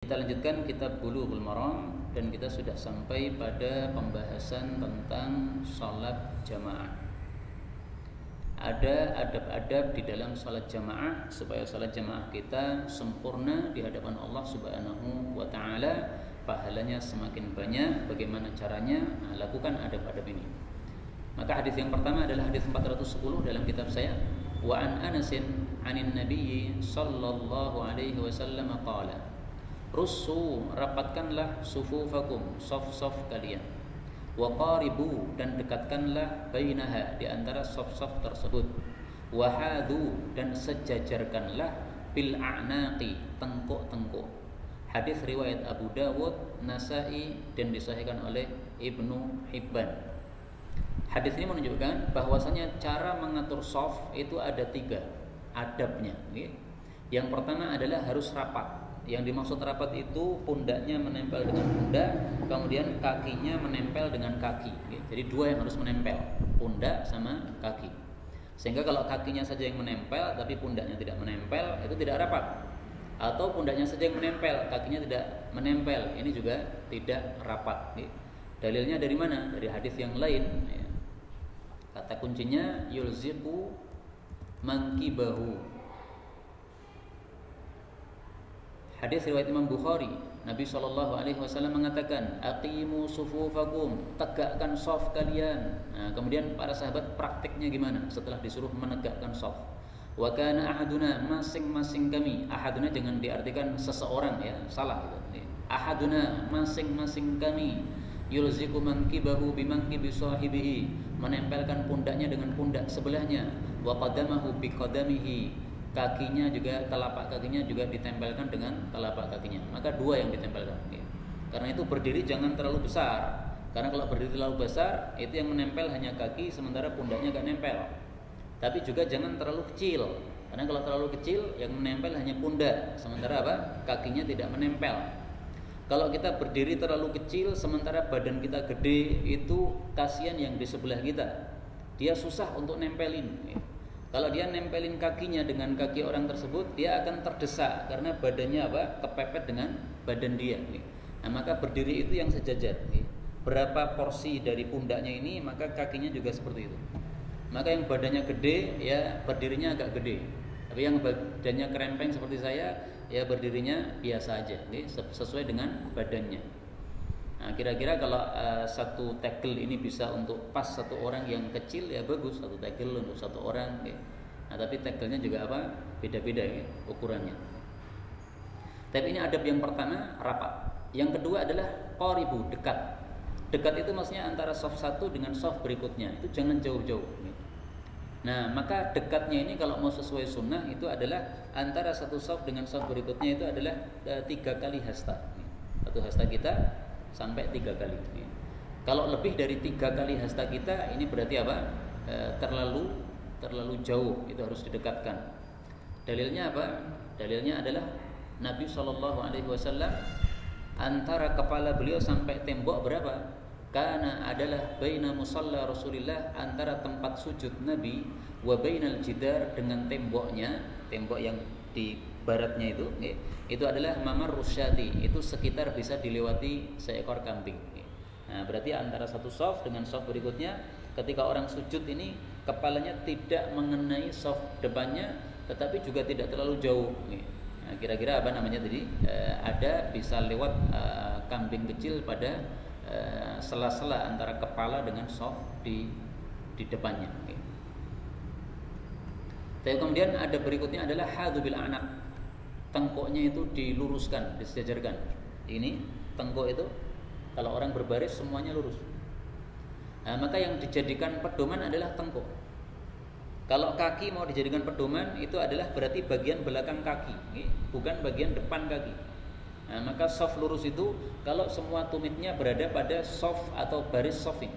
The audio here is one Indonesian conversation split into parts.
Kita lanjutkan kitab Bulughul Maram dan kita sudah sampai pada pembahasan tentang sholat jamaah. Ada adab-adab di dalam sholat jamaah supaya sholat jamaah kita sempurna di hadapan Allah Subhanahu wa Ta'ala, pahalanya semakin banyak. Bagaimana caranya? Nah, lakukan adab-adab ini. Maka hadis yang pertama adalah hadis 410 dalam kitab saya. Wa an Anasin anin Nabiyyi sallallahu alaihi wasallam qala, Russu, rapatkanlah sufufakum, saf-saf kalian. Wa qaribu, dan dekatkanlah bainaha, di antara saf-saf tersebut. Wa hadu, dan sejajarkanlah bil a'naqi, tengkuk-tengkuk. Hadis riwayat Abu Dawud, Nasa'i, dan disahihkan oleh Ibnu Hibban. Hadis ini menunjukkan bahwasanya cara mengatur saf itu ada 3 adabnya. Yang pertama adalah harus rapat. Yang dimaksud rapat itu pundaknya menempel dengan pundak, kemudian kakinya menempel dengan kaki. Jadi 2 yang harus menempel, pundak sama kaki. Sehingga kalau kakinya saja yang menempel tapi pundaknya tidak menempel, itu tidak rapat. Atau pundaknya saja yang menempel, kakinya tidak menempel, ini juga tidak rapat. Dalilnya dari mana? Dari hadis yang lain. Kata kuncinya yulziqu mankibahu. Hadis riwayat Imam Bukhari, Nabi SAW mengatakan, aqimu sufufakum, tegakkan shaf kalian. Nah, kemudian para sahabat praktiknya gimana setelah disuruh menegakkan shaf? Wa kana ahaduna, masing-masing kami. Ahaduna jangan diartikan seseorang, ya, salah gitu. Ahaduna, masing-masing kami. Yulziqu mankibahu bimankibi sahibihi, menempelkan pundaknya dengan pundak sebelahnya. Wa qadamahu biqadamihi, kakinya juga, telapak kakinya juga ditempelkan dengan telapak kakinya. Maka 2 yang ditempelkan. Karena itu berdiri jangan terlalu besar. Karena kalau berdiri terlalu besar, itu yang menempel hanya kaki, sementara pundaknya gak nempel. Tapi juga jangan terlalu kecil. Karena kalau terlalu kecil, yang menempel hanya pundak, sementara apa? Kakinya tidak menempel. Kalau kita berdiri terlalu kecil, sementara badan kita gede, itu kasihan yang di sebelah kita. Dia susah untuk nempelin. Kalau dia nempelin kakinya dengan kaki orang tersebut, dia akan terdesak karena badannya apa? Kepepet dengan badan dia. Nah, maka berdiri itu yang sejajar. Berapa porsi dari pundaknya ini, maka kakinya juga seperti itu. Maka yang badannya gede, ya berdirinya agak gede. Tapi yang badannya kerempeng seperti saya, ya berdirinya biasa aja, sesuai dengan badannya. Nah, kira-kira kalau satu tegel ini bisa untuk pas satu orang yang kecil, ya bagus, satu tegel untuk satu orang. Nah, tapi tegelnya juga apa? Beda-beda ukurannya. Tapi ini adab yang pertama, rapat. Yang kedua adalah qaribu, dekat. Dekat itu maksudnya antara shaf 1 dengan shaf berikutnya. Itu jangan jauh-jauh. Nah, maka dekatnya ini kalau mau sesuai sunnah itu adalah antara satu shaf dengan shaf berikutnya itu adalah 3 kali hasta. Satu hasta kita sampai 3 kali. Kalau lebih dari 3 kali hasta kita, ini berarti apa? Terlalu jauh, itu harus didekatkan. Dalilnya apa? Dalilnya adalah Nabi SAW antara kepala beliau sampai tembok berapa? Karena adalah baina musalla Rasulillah, antara tempat sujud Nabi, wa bainal jidar, dengan temboknya, tembok yang di baratnya itu adalah mamar rusyati, itu sekitar bisa dilewati seekor kambing. Nah, berarti antara satu shaf dengan shaf berikutnya, ketika orang sujud ini kepalanya tidak mengenai shaf depannya, tetapi juga tidak terlalu jauh. Nah, kira-kira apa namanya tadi? Ada bisa lewat kambing kecil pada sela-sela antara kepala dengan shaf di depannya. Tapi kemudian ada berikutnya adalah hadu bil anak, tengkuknya itu diluruskan, disejajarkan. Ini tengkuk itu kalau orang berbaris semuanya lurus. Nah, maka yang dijadikan pedoman adalah tengkuk. Kalau kaki mau dijadikan pedoman, itu adalah berarti bagian belakang kaki, bukan bagian depan kaki. Nah, maka shaf lurus itu kalau semua tumitnya berada pada shaf atau baris shaf ini.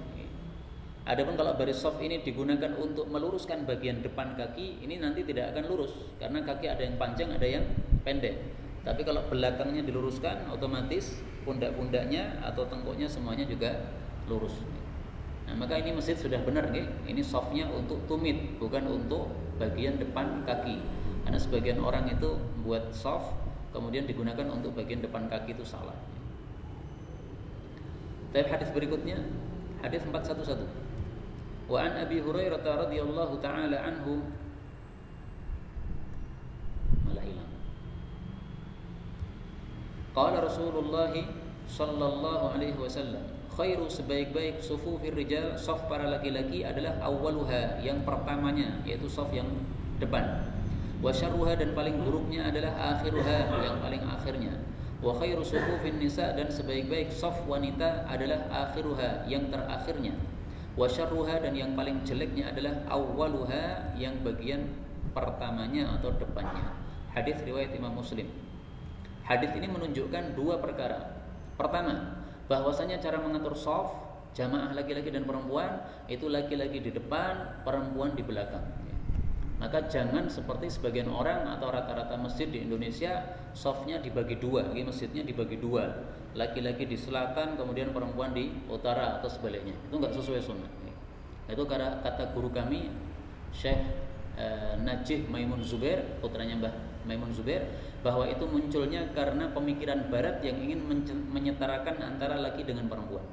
Adapun kalau baris shaf ini digunakan untuk meluruskan bagian depan kaki, ini nanti tidak akan lurus karena kaki ada yang panjang, ada yang pendek. Tapi kalau belakangnya diluruskan, otomatis pundak-pundaknya atau tengkuknya semuanya juga lurus. Nah, maka ini masjid sudah benar, ini shafnya untuk tumit, bukan untuk bagian depan kaki. Karena sebagian orang itu buat shaf kemudian digunakan untuk bagian depan kaki itu salah. Tapi hadis berikutnya, hadis 411. Wa an Abi Hurairah radhiyallahu taala anhu, malah hilang. Qala Rasulullah sallallahu alaihi wasallam, khairu, sebaik-baik sufufir rijal, saf para laki-laki adalah awwaluha, yang pertamanya, yaitu saf yang depan. Wa syarruha, dan paling buruknya adalah akhiruha, yang paling akhirnya. Wa khairu sufufin nisa, dan sebaik-baik saf wanita adalah akhiruha, yang terakhirnya. Wa syarruha, dan yang paling jeleknya adalah awwaluha, yang bagian pertamanya atau depannya. Hadis riwayat Imam Muslim. Hadis ini menunjukkan dua perkara. Pertama, bahwasanya cara mengatur shaf jamaah laki-laki dan perempuan itu laki-laki di depan, perempuan di belakang. Maka jangan seperti sebagian orang atau rata-rata masjid di Indonesia shafnya dibagi dua, masjidnya dibagi dua, laki-laki di selatan kemudian perempuan di utara atau sebaliknya. Itu enggak sesuai sunnah. Itu kata guru kami Syekh Najih Maimun Zubair, putranya Mbah Maimun Zubair, bahwa itu munculnya karena pemikiran barat yang ingin menyetarakan antara laki dengan perempuan,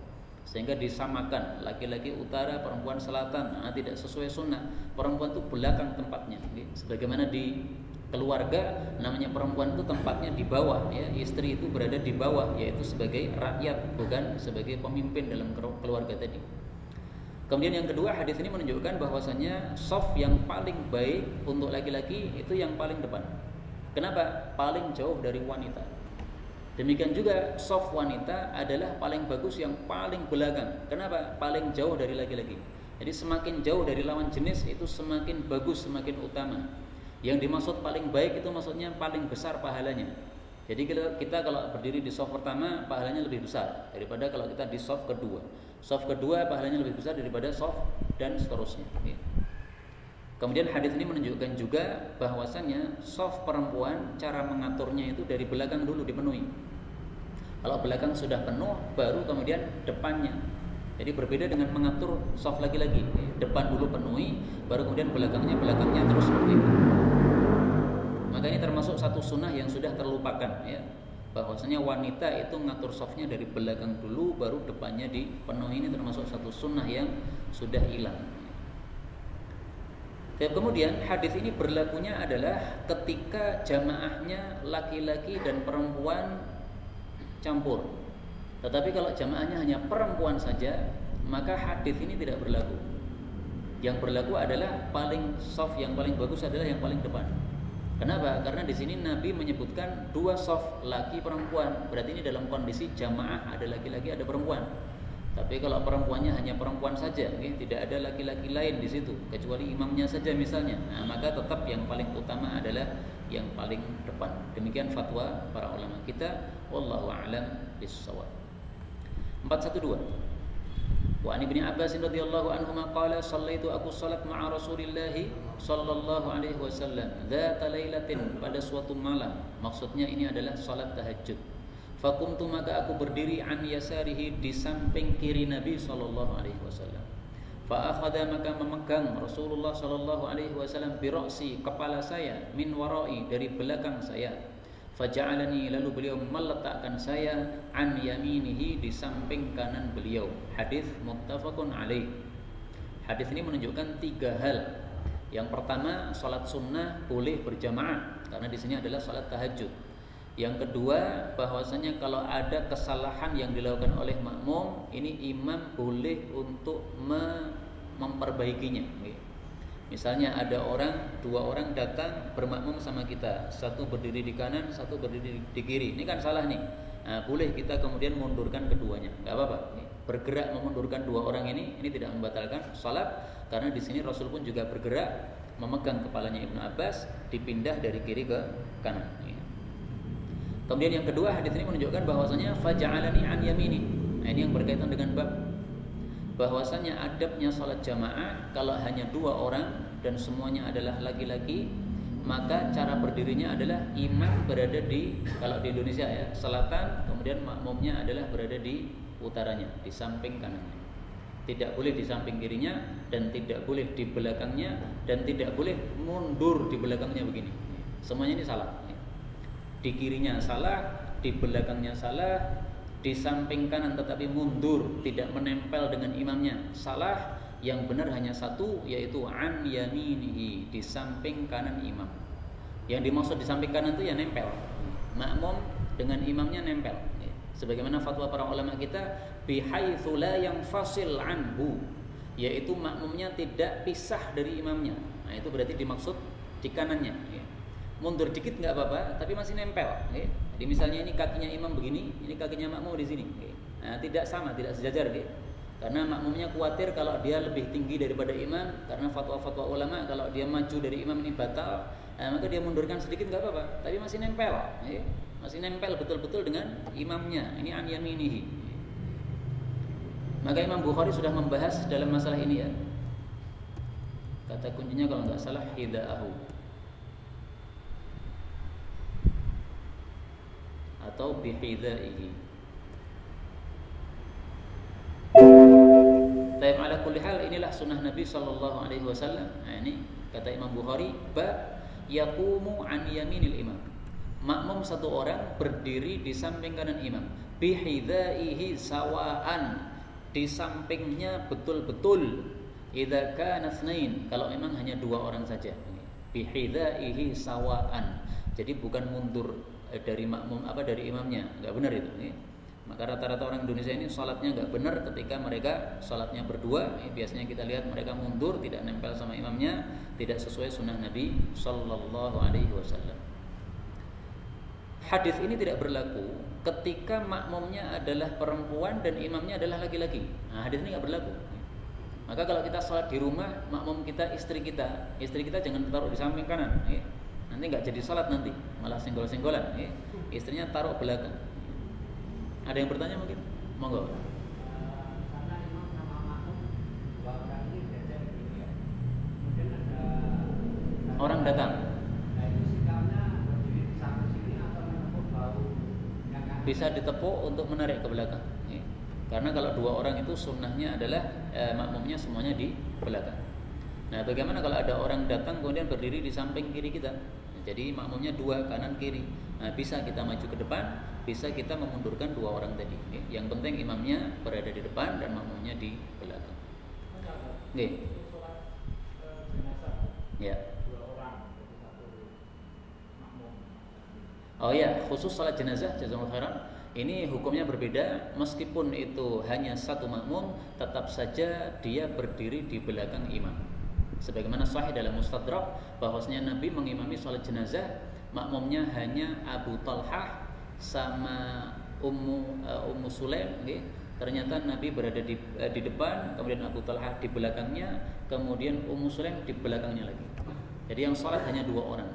sehingga disamakan laki-laki utara, perempuan selatan. Tidak sesuai sunnah. Perempuan itu belakang tempatnya, sebagaimana di keluarga namanya perempuan itu tempatnya di bawah, ya. Istri itu berada di bawah, yaitu sebagai rakyat, bukan sebagai pemimpin dalam keluarga tadi. Kemudian yang kedua, hadis ini menunjukkan bahwasanya shaf yang paling baik untuk laki-laki itu yang paling depan. Kenapa? Paling jauh dari wanita. Demikian juga shaf wanita adalah paling bagus yang paling belakang. Kenapa? Paling jauh dari laki-laki. Jadi semakin jauh dari lawan jenis itu semakin bagus, semakin utama. Yang dimaksud paling baik itu maksudnya paling besar pahalanya. Jadi kita kalau berdiri di shaf pertama pahalanya lebih besar daripada kalau kita di shaf kedua. Shaf kedua pahalanya lebih besar daripada shaf dan seterusnya. Kemudian hadis ini menunjukkan juga bahwasanya shaf perempuan cara mengaturnya itu dari belakang dulu dipenuhi. Kalau belakang sudah penuh, baru kemudian depannya. Jadi berbeda dengan mengatur shaf laki-laki. Depan dulu penuhi, baru kemudian belakangnya terus seperti itu. Maka ini termasuk satu sunnah yang sudah terlupakan, ya. Bahwasanya wanita itu ngatur shafnya dari belakang dulu, baru depannya dipenuhi. Ini termasuk satu sunnah yang sudah hilang. Dan kemudian hadis ini berlakunya adalah ketika jamaahnya laki-laki dan perempuan campur. Tetapi kalau jamaahnya hanya perempuan saja, maka hadis ini tidak berlaku. Yang berlaku adalah shaf yang paling bagus adalah yang paling depan. Kenapa? Karena di sini Nabi menyebutkan dua shaf laki perempuan. Berarti ini dalam kondisi jamaah, ada laki-laki ada perempuan. Tapi kalau perempuannya hanya perempuan saja, tidak ada laki-laki lain di situ kecuali imamnya saja misalnya, maka tetap yang paling utama adalah yang paling depan. Demikian fatwa para ulama kita. Wallahu a'lam bishawab. 412. Wa an Ibnu Abbas radhiyallahu anhu qala shallaitu aku salat ma'a Rasulillah sallallahu alaihi wasallam dzata lailatin, pada suatu malam. Maksudnya ini adalah salat tahajud. Fakumtu, maka aku berdiri an yasarihi, di samping kiri Nabi sallallahu alaihi wasallam. Fa akhadha, maka memegang Rasulullah sallallahu alaihi wasallam bi ra'si, kepala saya, min warai, dari belakang saya. Faja'alani, lalu beliau meletakkan saya an yaminihi, di samping kanan beliau. Hadis muttafaqun alaih. Hadis ini menunjukkan tiga hal. Yang pertama, salat sunnah boleh berjamaah karena di sini adalah salat tahajud. Yang kedua, bahwasanya kalau ada kesalahan yang dilakukan oleh makmum, ini imam boleh untuk memperbaikinya. Misalnya ada dua orang datang bermakmum sama kita, satu berdiri di kanan, satu berdiri di kiri. Ini kan salah nih. Boleh kita kemudian mundurkan keduanya, nggak apa-apa. Bergerak memundurkan dua orang ini tidak membatalkan salat, karena di sini Rasul pun juga bergerak memegang kepalanya Ibnu Abbas, dipindah dari kiri ke kanan. Kemudian yang kedua, hadis ini menunjukkan bahwasanya faja'alani an yamini. Ini yang berkaitan dengan bab bahwasanya adabnya salat jamaah kalau hanya dua orang dan semuanya adalah laki-laki, maka cara berdirinya adalah imam berada di, kalau di Indonesia ya, selatan, kemudian makmumnya adalah berada di utaranya, di samping kanannya. Tidak boleh di samping kirinya, dan tidak boleh di belakangnya, dan tidak boleh mundur di belakangnya begini. Semuanya ini salah. Di kirinya salah, di belakangnya salah, di samping kanan tetapi mundur, tidak menempel dengan imamnya, salah. Yang benar hanya satu, yaitu an yaminihi, di samping kanan imam. Yang dimaksud di samping kanan itu ya nempel. Makmum dengan imamnya nempel. Sebagaimana fatwa para ulama kita, bihaitsu la yanfasil anhu, yaitu makmumnya tidak pisah dari imamnya. Nah, itu berarti dimaksud di kanannya. Mundur dikit nggak apa-apa, tapi masih nempel. Jadi misalnya ini kakinya imam begini, ini kakinya makmum di sini. Nah, tidak sama, tidak sejajar. Karena makmumnya khawatir kalau dia lebih tinggi daripada imam, karena fatwa-fatwa ulama kalau dia maju dari imam ini batal, maka dia mundurkan sedikit nggak apa-apa, tapi masih nempel, masih nempel betul-betul dengan imamnya. Ini an yaminihi. Maka Imam Bukhari sudah membahas dalam masalah ini ya. Kata kuncinya kalau nggak salah hidaahu atau bihidaihi. Tapi ala kulli hal inilah sunnah Nabi sallallahu alaihi wasallam. Nah, ini kata Imam Bukhari, bab yaqumu an yaminil imam. Makmum satu orang berdiri di samping kanan imam, bihidaihi sawaan, di sampingnya betul-betul. Idza kana itsnain, kalau memang hanya dua orang saja. Bihidaihi sawaan. Jadi bukan mundur dari makmum dari imamnya, enggak benar itu. Maka rata-rata orang Indonesia ini sholatnya nggak benar ketika mereka sholatnya berdua. Biasanya kita lihat mereka mundur, tidak nempel sama imamnya, tidak sesuai sunnah Nabi Sallallahu Alaihi Wasallam. Hadis ini tidak berlaku ketika makmumnya adalah perempuan dan imamnya adalah laki-laki. Nah, hadis ini nggak berlaku. Maka kalau kita sholat di rumah, makmum kita istri kita jangan taruh di samping kanan. Nanti nggak jadi sholat nanti, malah senggol-senggolan. Istrinya taruh belakang. Ada yang bertanya mungkin? Monggo. Karena imam sama makmum dua orang ini beda begini ya. Mungkin ada orang datang. Nah itu sikapnya berdiri di samping sini atau menepuk bahu yang kanan? Bisa ditepuk untuk menarik ke belakang. Karena kalau dua orang itu sunnahnya adalah makmumnya semuanya di belakang. Nah, bagaimana kalau ada orang datang kemudian berdiri di samping kiri kita? Jadi makmumnya dua, kanan kiri. Nah, bisa kita maju ke depan, bisa kita memundurkan dua orang tadi. Yang penting imamnya berada di depan dan makmumnya di belakang. Nggih. Ya. Dua orang, jadi satu makmum. Oh ya, khusus salat jenazah jazakumullah khairan. Ini hukumnya berbeda, meskipun itu hanya satu makmum, tetap saja dia berdiri di belakang imam. Sebagaimana sahih dalam Mustadrak bahwasanya Nabi mengimami salat jenazah, makmumnya hanya Abu Talhah sama Ummu Sulaim. Ternyata Nabi berada di depan, kemudian Abu Talhah di belakangnya, kemudian Ummu Sulaim di belakangnya lagi. Jadi yang salat hanya dua orang.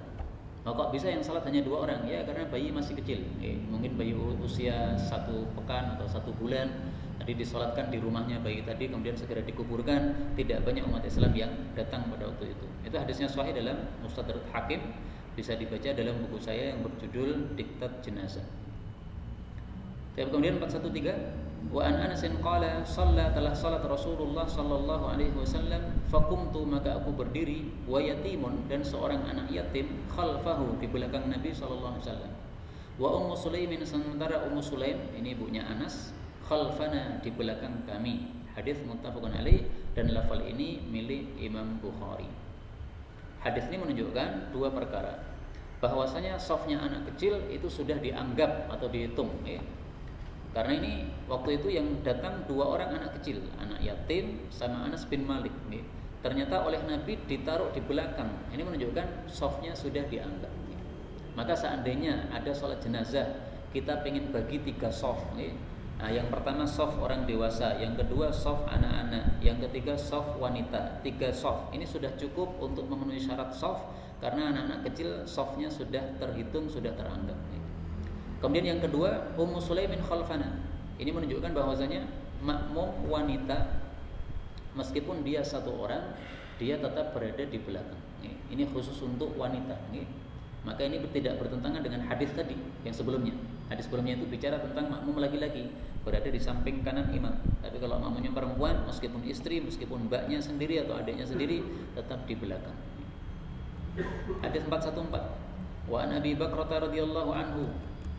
Kok bisa yang salat hanya dua orang? Ya karena bayi masih kecil. Mungkin bayi usia 1 pekan atau 1 bulan. Tadi disolatkan di rumahnya bayi tadi, kemudian segera dikuburkan. Tidak banyak umat Islam yang datang pada waktu itu. Itu hadisnya sahih dalam Mustadrak Hakim. Bisa dibaca dalam buku saya yang berjudul Diktat Jenazah. Kemudian 413. Wa an Anasin qala telah salat Rasulullah sallallahu alaihi wasallam faqumtu, maka aku berdiri, wa yatimun, dan seorang anak yatim, khalfahu, di belakang Nabi sallallahu alaihi wasallam, wa Ummu Sulaimin, sementara Ummu Sulaim ini ibunya Anas, khalfana, di belakang kami. Hadis muttafaqun alaih, dan lafal ini milik Imam Bukhari. Hadis ini menunjukkan dua perkara, bahwasanya safnya anak kecil itu sudah dianggap atau dihitung Karena ini waktu itu yang datang dua orang anak kecil, anak yatim sama Anas bin Malik. Ternyata oleh Nabi ditaruh di belakang. Ini menunjukkan safnya sudah dianggap. Maka seandainya ada sholat jenazah, kita pengen bagi 3 saf. Nah, yang pertama saf orang dewasa, yang kedua saf anak-anak, yang ketiga saf wanita. 3 saf. Ini sudah cukup untuk memenuhi syarat saf, karena anak-anak kecil safnya sudah terhitung, sudah teranggap. Kemudian yang kedua, Ummu Sulaimin khalfana. Ini menunjukkan bahwasanya makmum wanita meskipun dia satu orang, dia tetap berada di belakang. Ini khusus untuk wanita. Maka ini tidak bertentangan dengan hadis tadi yang sebelumnya. Hadis sebelumnya itu bicara tentang makmum laki-laki berada di samping kanan imam. Tapi kalau makmumnya perempuan, meskipun istri, meskipun mbaknya sendiri atau adiknya sendiri, tetap di belakang. Hadis 414. Wa Nabi Bakr radhiyallahu anhu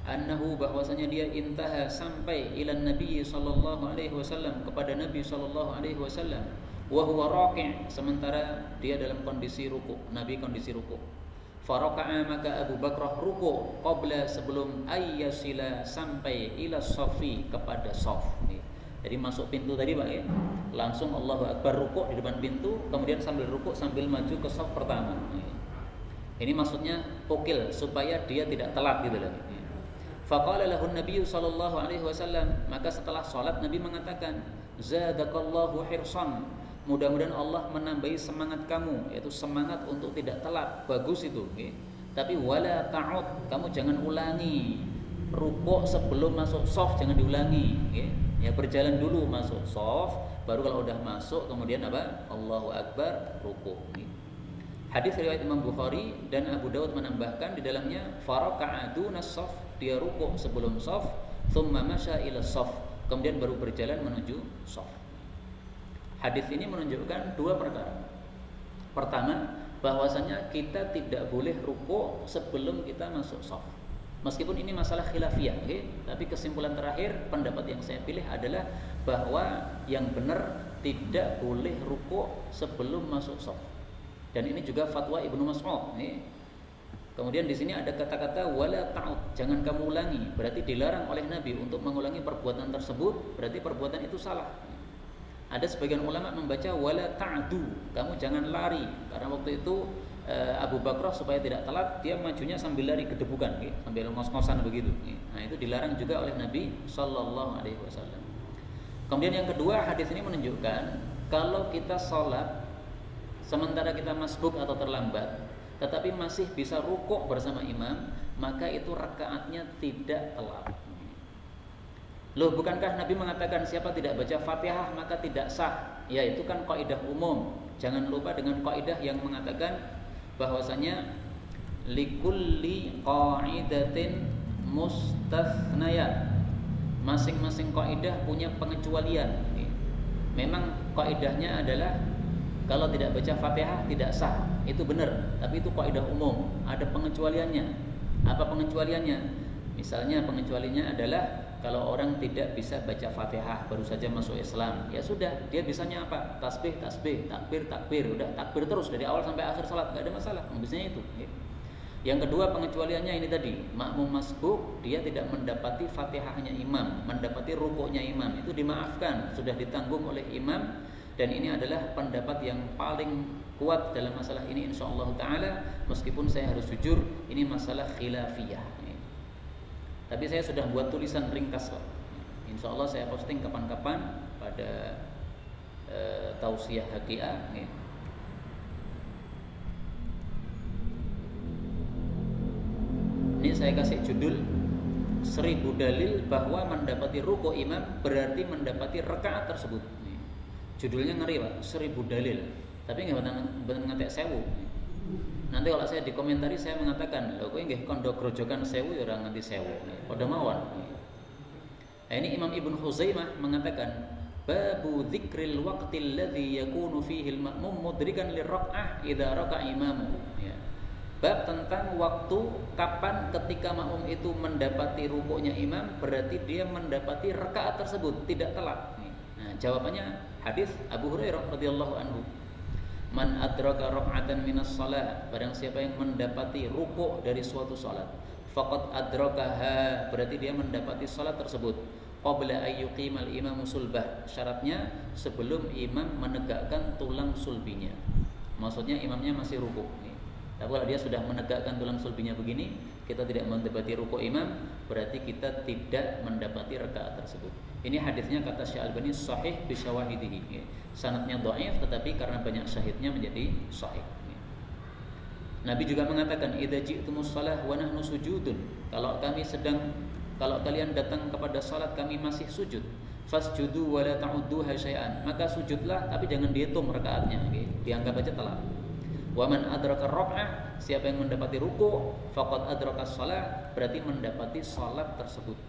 annahu bahwasanya dia intaha sampai ila Nabi sallallahu alaihi wasallam kepada Nabi sallallahu alaihi wasallam wa huwa raqi' sementara dia dalam kondisi ruku. Nabi kondisi ruku. Faraka'a maka Abu Bakrah ruku qabla sebelum ayyasila sampai ila safi kepada saf. Jadi masuk pintu tadi Pak ya. Langsung Allahu Akbar ruku di depan pintu, kemudian sambil ruku sambil maju ke saf pertama. Ini maksudnya pukil supaya dia tidak telat gitu loh. Faqala lahu Nabi sallallahu alaihi wasallam, maka setelah salat Nabi mengatakan, "Zadakallahu hirsan." Mudah-mudahan Allah menambahi semangat kamu, yaitu semangat untuk tidak telat. Bagus itu, okay? Tapi wala ta'ud, kamu jangan ulangi rukuk sebelum masuk shaf, jangan diulangi, okay? Ya berjalan dulu masuk shaf, baru kalau udah masuk kemudian apa? Allahu Akbar rukuk. Okay? Hadis riwayat Imam Bukhari dan Abu Dawud menambahkan di dalamnya faraka'a dunas shaf, dia rukuk sebelum shaf, thumma masya ila shaf, kemudian baru berjalan menuju shaf. Hadis ini menunjukkan dua perkara. Pertama, bahwasanya kita tidak boleh rukuk sebelum kita masuk shaf. Meskipun ini masalah khilafiyah, okay? Tapi kesimpulan terakhir pendapat yang saya pilih adalah bahwa yang benar tidak boleh rukuk sebelum masuk shaf. Dan ini juga fatwa Ibnu Mas'ud. Kemudian di sini ada kata-kata wala ta'ud, jangan kamu ulangi. Berarti dilarang oleh Nabi untuk mengulangi perbuatan tersebut. Berarti perbuatan itu salah. Ada sebagian ulama membaca wala ta'du, kamu jangan lari. Karena waktu itu Abu Bakrah supaya tidak telat, dia majunya sambil lari gedebukan, sambil ngos-ngosan begitu. Nah itu dilarang juga oleh Nabi Sallallahu Alaihi Wasallam. Kemudian yang kedua, hadis ini menunjukkan kalau kita sholat sementara kita masbuk atau terlambat, tetapi masih bisa rukuk bersama imam, maka itu rakaatnya tidak telat. Loh, bukankah Nabi mengatakan siapa tidak baca Fatihah maka tidak sah? Ya, itu kan kaidah umum. Jangan lupa dengan kaidah yang mengatakan bahwasanya likulli qaidatin mustathnayat. Masing-masing kaidah punya pengecualian. Memang kaidahnya adalah kalau tidak baca Fatihah tidak sah, itu benar. Tapi itu kaidah umum, ada pengecualiannya. Apa pengecualiannya? Misalnya pengecualiannya adalah kalau orang tidak bisa baca Fatihah baru saja masuk Islam, ya sudah, dia bisanya apa? Tasbih, tasbih, takbir, takbir, udah takbir terus dari awal sampai akhir salat, nggak ada masalah. Bisanya itu. Yang kedua pengecualiannya ini tadi, makmum masbuk dia tidak mendapati Fatihahnya imam, mendapati rukuknya imam, itu dimaafkan, sudah ditanggung oleh imam. Dan ini adalah pendapat yang paling kuat dalam masalah ini insyaallah ta'ala. Meskipun saya harus jujur, ini masalah khilafiyah. Tapi saya sudah buat tulisan ringkas Pak. Insyaallah saya posting kapan-kapan pada tausiah haqiqah. Ini saya kasih judul 1000 dalil bahwa mendapati rukuk imam berarti mendapati rakaat tersebut. Judulnya ngeri Pak, 1000 dalil. Tapi nggak benar ngatek sewu. Nanti kalau saya dikomentari saya mengatakan, lho kowe nggih kondo grojokan sewu ya ora nganti sewu. Padha mawon. Nah, ini Imam Ibnu Khuzaimah mengatakan, babu dzikril waqtil ladzi yakunu fihi al-ma'mum mudrikan lirraq'ah idza raka'a imamu. Ya. Bab tentang waktu kapan ketika makmum itu mendapati rukuknya imam berarti dia mendapati rakaat tersebut tidak telat. Nah, jawabannya hadis Abu Hurairah radhiyallahu anhu. Man adraka rak'atan minas shalah, barang siapa yang mendapati rukuk dari suatu salat, faqad adrakaha, berarti dia mendapati salat tersebut. Qabla ayyuqimal imamu sulbah, syaratnya sebelum imam menegakkan tulang sulbinya. Maksudnya imamnya masih rukuk. Tapi kalau dia sudah menegakkan tulang sulbinya begini, kita tidak mendapati rukuk imam, berarti kita tidak mendapati rakaat tersebut. Ini hadisnya kata Syekh Albani sahih bi syawahidihi. Sanadnya dhaif tetapi karena banyak syahidnya menjadi sahih. Nabi juga mengatakan idza ji'tumus shalah wa nahnu sujudun. Kalau kalian datang kepada salat kami masih sujud, fasjudu wa la ta'udduha syai'an. Maka sujudlah tapi jangan dihitung rakaatnya, dianggap aja telat. Wa man adraka rak'ah, siapa yang mendapati ruku', faqad adraka shalah, berarti mendapati salat tersebut.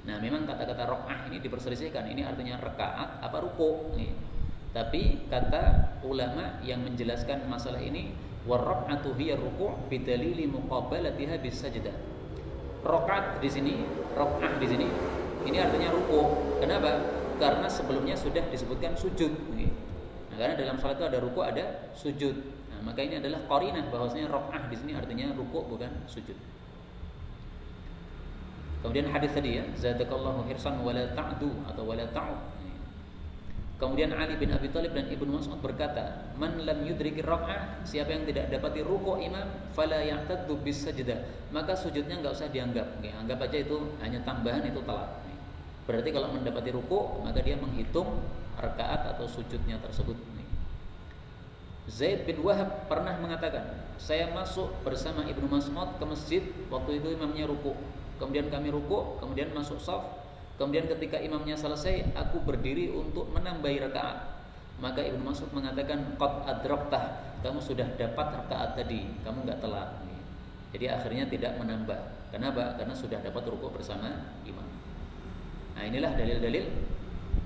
Nah, memang kata-kata rak'ah ini diperselisihkan, ini artinya rakaat apa ruku'. Tapi kata ulama yang menjelaskan masalah ini Warraq'atu hiya ruku' bidalili muqabalatiha bisajdah. Rakaat di sini, rakaah di sini, ini artinya ruku'. Kenapa? Karena sebelumnya sudah disebutkan sujud. Nah, karena dalam salat itu ada ruku', ada sujud. Nah, maka ini adalah qarinah bahwasanya rakaah di sini artinya ruku' bukan sujud. Kemudian hadis tadi ya, zadakallahu hirsan wala ta'du atau wala ta'ud. Kemudian Ali bin Abi Thalib dan Ibnu Mas'ud berkata, "Man lam yudrikir rak'ah, siapa yang tidak dapati ruku' imam, fala ya'taddu bis sajdah." Maka sujudnya enggak usah dianggap. Oke, anggap aja itu hanya tambahan, itu telat. Berarti kalau mendapati ruku', maka dia menghitung rakaat atau sujudnya tersebut. Zaid bin Wahab pernah mengatakan, "Saya masuk bersama Ibnu Mas'ud ke masjid, waktu itu imamnya ruku'. Kemudian kami ruku', kemudian masuk shaf. Kemudian ketika imamnya selesai, aku berdiri untuk menambahi rakaat. Maka Ibnu Mas'ud mengatakan, qad adraktah, kamu sudah dapat rakaat tadi, kamu enggak telat." Jadi akhirnya tidak menambah. Kenapa? Karena sudah dapat rukuk bersama imam. Nah, inilah dalil-dalil.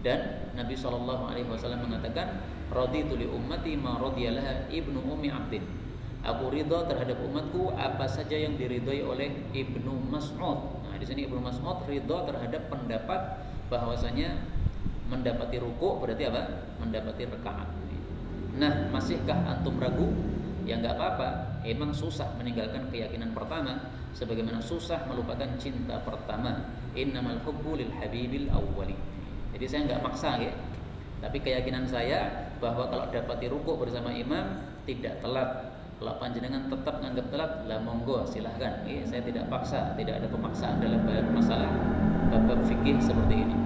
Dan Nabi SAW mengatakan, raditu li ummati ma radiyalaha ibnu ummi abdin. Aku ridha terhadap umatku apa saja yang diridhai oleh Ibnu Mas'ud. Di sini Ibnu Mas'ud ridha terhadap pendapat bahwasanya mendapati ruku' berarti apa? Mendapati rakaat. Nah, masihkah antum ragu? Ya enggak apa-apa. Emang susah meninggalkan keyakinan pertama, sebagaimana susah melupakan cinta pertama. Innamal hubbu lil habibil awwali. Jadi saya enggak maksa ya. Tapi keyakinan saya bahwa kalau dapati ruku' bersama imam tidak telat. Kalau panjenengan tetap menganggap telat, lah monggo silahkan. Saya tidak paksa, tidak ada pemaksaan dalam masalah bab fikih seperti ini.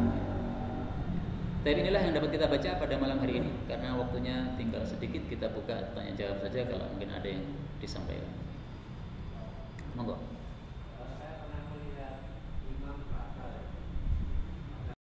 Tapi inilah yang dapat kita baca pada malam hari ini. Karena waktunya tinggal sedikit, kita buka tanya jawab saja kalau mungkin ada yang disampaikan. Monggo.